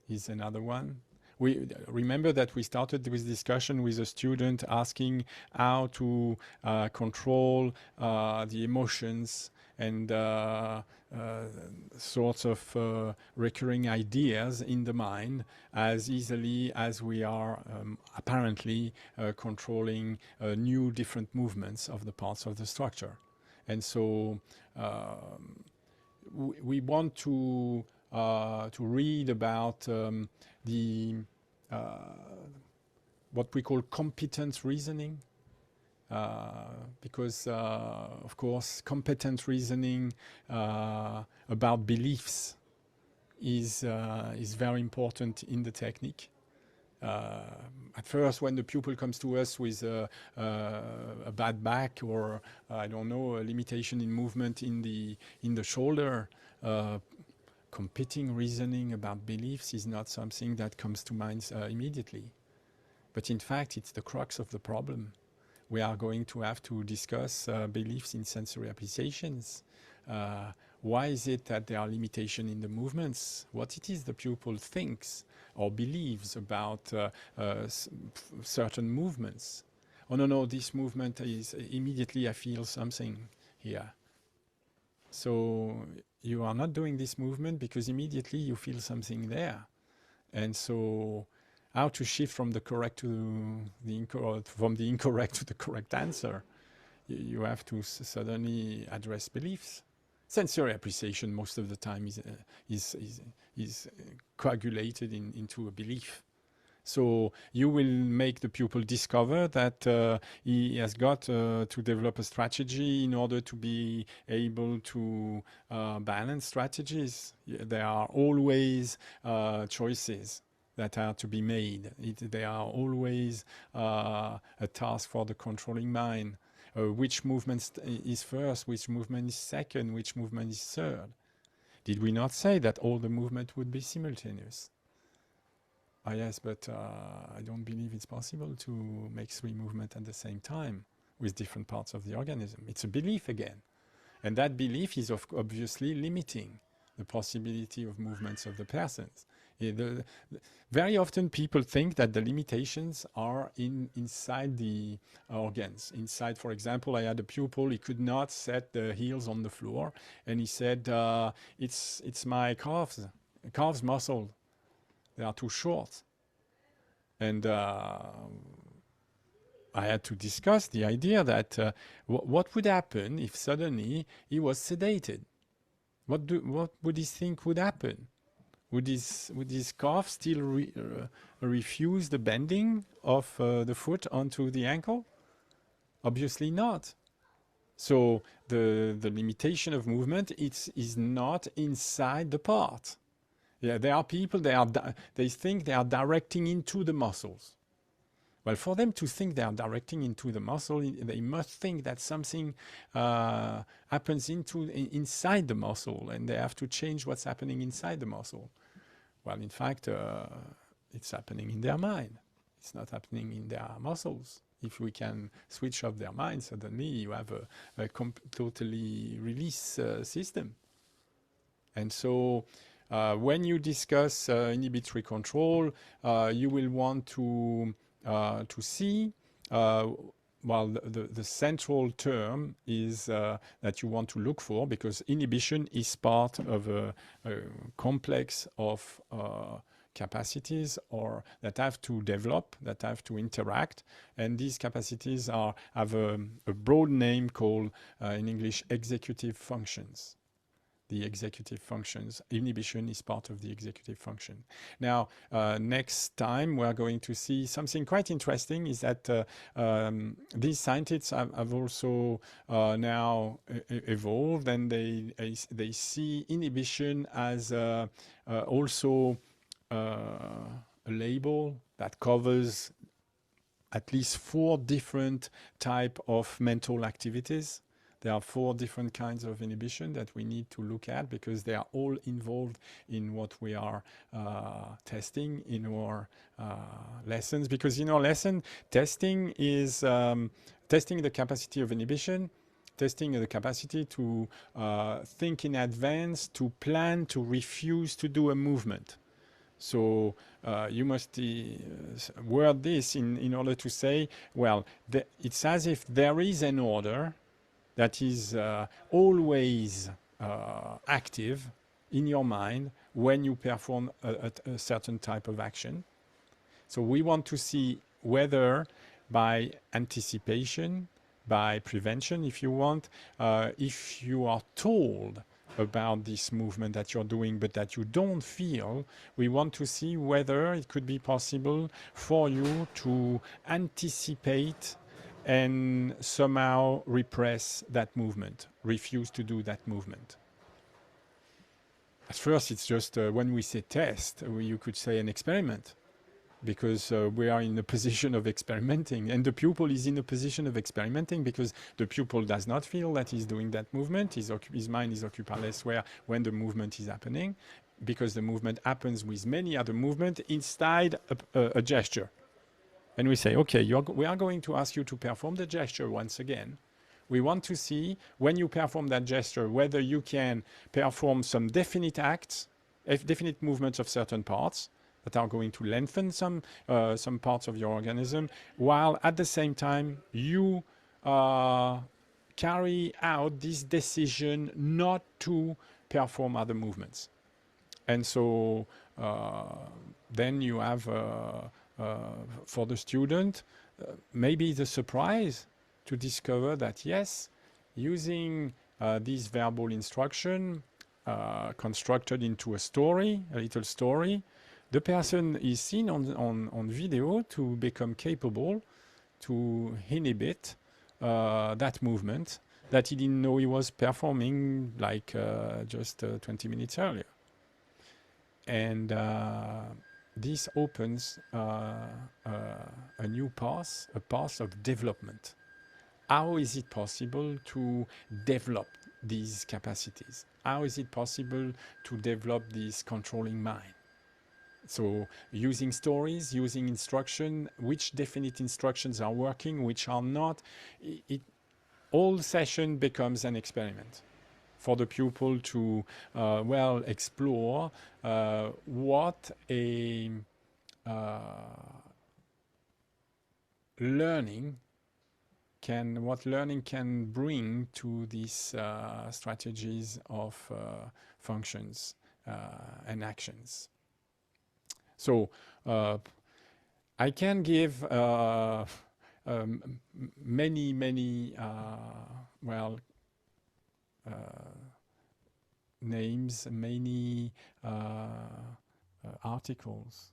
is another one. We remember that we started this discussion with a student asking how to control the emotions and sorts of recurring ideas in the mind as easily as we are apparently controlling new different movements of the parts of the structure. And so we want to read about the what we call competent reasoning, because of course competent reasoning about beliefs is very important in the technique. At first, when the pupil comes to us with a bad back or I don't know, a limitation in movement in the shoulder, competing reasoning about beliefs is not something that comes to mind immediately. But in fact, it's the crux of the problem. We are going to have to discuss beliefs in sensory appreciations. Why is it that there are limitations in the movements? What it is the pupil thinks or believes about certain movements. Oh no, this movement is immediately I feel something here. So you are not doing this movement because immediately you feel something there. And so how to shift from the correct to the incorrect, from the incorrect to the correct answer? You have to suddenly address beliefs. Sensory appreciation most of the time is coagulated into a belief. So you will make the pupil discover that he has got to develop a strategy in order to be able to balance strategies. There are always choices that are to be made. They are always a task for the controlling mind. Which movement is first, which movement is second, which movement is third. Did we not say that all the movement would be simultaneous? Ah, yes, but I don't believe it's possible to make 3 movements at the same time with different parts of the organism. It's a belief again. And that belief is obviously limiting the possibility of movements of the persons. Very often people think that the limitations are inside the organs. Inside, for example, I had a pupil, he could not set the heels on the floor, and he said, it's my calves muscle. They are too short. And I had to discuss the idea that what would happen if suddenly he was sedated? What would he think would happen? Would his calf still refuse the bending of the foot onto the ankle? Obviously not. So the limitation of movement is not inside the part. Yeah, there are people, they think they are directing into the muscles. Well, for them to think they are directing into the muscle, they must think that something happens inside the muscle, and they have to change what's happening inside the muscle. Well, in fact, it's happening in their mind. It's not happening in their muscles. If we can switch off their mind, suddenly you have a totally release system. And so when you discuss inhibitory control, you will want to see, well, the central term is that you want to look for, because inhibition is part of a complex of capacities or that have to develop, that have to interact, and these capacities have a broad name called in English executive functions. The executive functions. Inhibition is part of the executive function. Now, next time we're going to see something quite interesting is that these scientists have also now evolved, and they see inhibition as also a label that covers at least 4 different types of mental activities. There are 4 different kinds of inhibition that we need to look at, because they are all involved in what we are testing in our lessons. Because in our lesson, testing is testing the capacity of inhibition, testing the capacity to think in advance, to plan, to refuse to do a movement. So you must word this in order to say, well, it's as if there is an order that is always active in your mind when you perform a certain type of action. So we want to see whether by anticipation, by prevention, if you want, if you are told about this movement that you're doing but that you don't feel, we want to see whether it could be possible for you to anticipate and somehow repress that movement, refuse to do that movement. at first it's just when we say test, you could say an experiment, because we are in a position of experimenting, and the pupil is in a position of experimenting because the pupil does not feel that he's doing that movement. His mind is occupied elsewhere when the movement is happening, because the movement happens with many other movements inside a gesture. And we say, okay, we are going to ask you to perform the gesture once again. We want to see, when you perform that gesture, whether you can perform some definite acts, definite movements of certain parts that are going to lengthen some parts of your organism, while at the same time you carry out this decision not to perform other movements. And so then you have, for the student, maybe the surprise to discover that, yes, using this verbal instruction constructed into a story, a little story, the person is seen on video to become capable to inhibit that movement that he didn't know he was performing, like just 20 minutes earlier. And this opens a new path, a path of development. How is it possible to develop these capacities? How is it possible to develop this controlling mind? So using stories, using instruction, which definite instructions are working, which are not, all session becomes an experiment for the pupil to, well, explore what a learning can bring to these strategies of functions and actions. So I can give many well, names, many articles.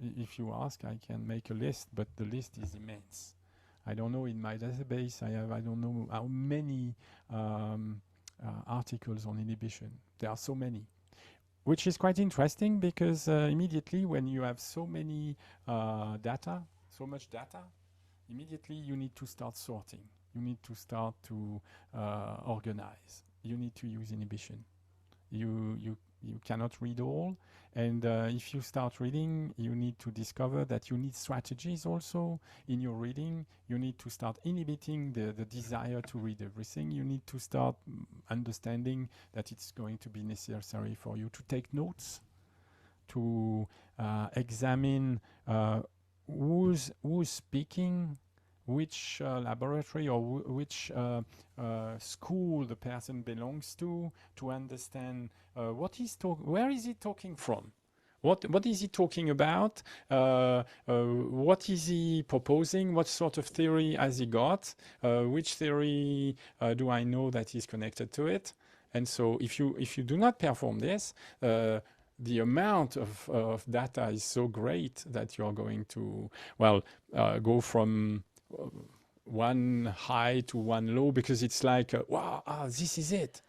If you ask, I can make a list, but the list is immense. I don't know, in my database I don't know how many articles on inhibition. There are so many, which is quite interesting, because immediately when you have so many data, so much data, immediately you need to start sorting. You need to start to organize. You need to use inhibition. You cannot read all, and if you start reading, you need to discover that you need strategies also in your reading. You need to start inhibiting the desire to read everything. You need to start understanding that it's going to be necessary for you to take notes, to examine who's speaking, which laboratory or which school the person belongs to understand where is he talking from, what is he talking about, what is he proposing, what sort of theory has he got, which theory do I know that is connected to it. And so if you do not perform this, the amount of data is so great that you're going to, well, go from one high to one low, because it's like, wow, this is it.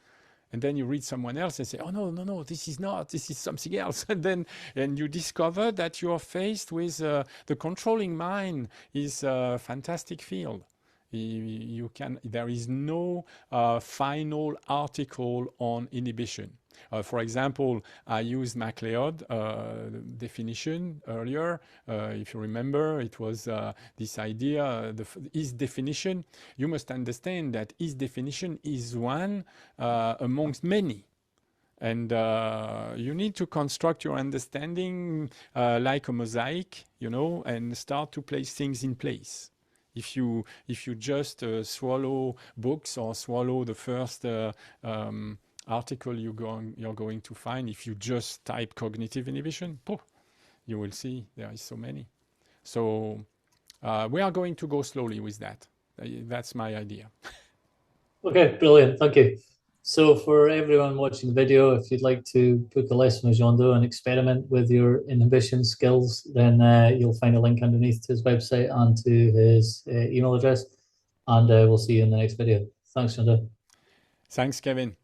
And then you read someone else and say, oh, no, this is not, this is something else. And you discover that you are faced with the controlling mind is a fantastic field. There is no final article on inhibition. For example, I used MacLeod definition earlier. If you remember, it was this idea, his definition. You must understand that his definition is one amongst many. And you need to construct your understanding like a mosaic, and start to place things in place. If you just swallow books or swallow the first article you're going to find, if you just type cognitive inhibition, you will see there is so many. So we are going to go slowly with that. That's my idea.
Okay, brilliant. Thank you. So for everyone watching the video, if you'd like to book a lesson with Jeando and experiment with your inhibition skills, then you'll find a link underneath to his website and to his email address. And we'll see you in the next video. Thanks, Jeando.
Thanks, Kevin.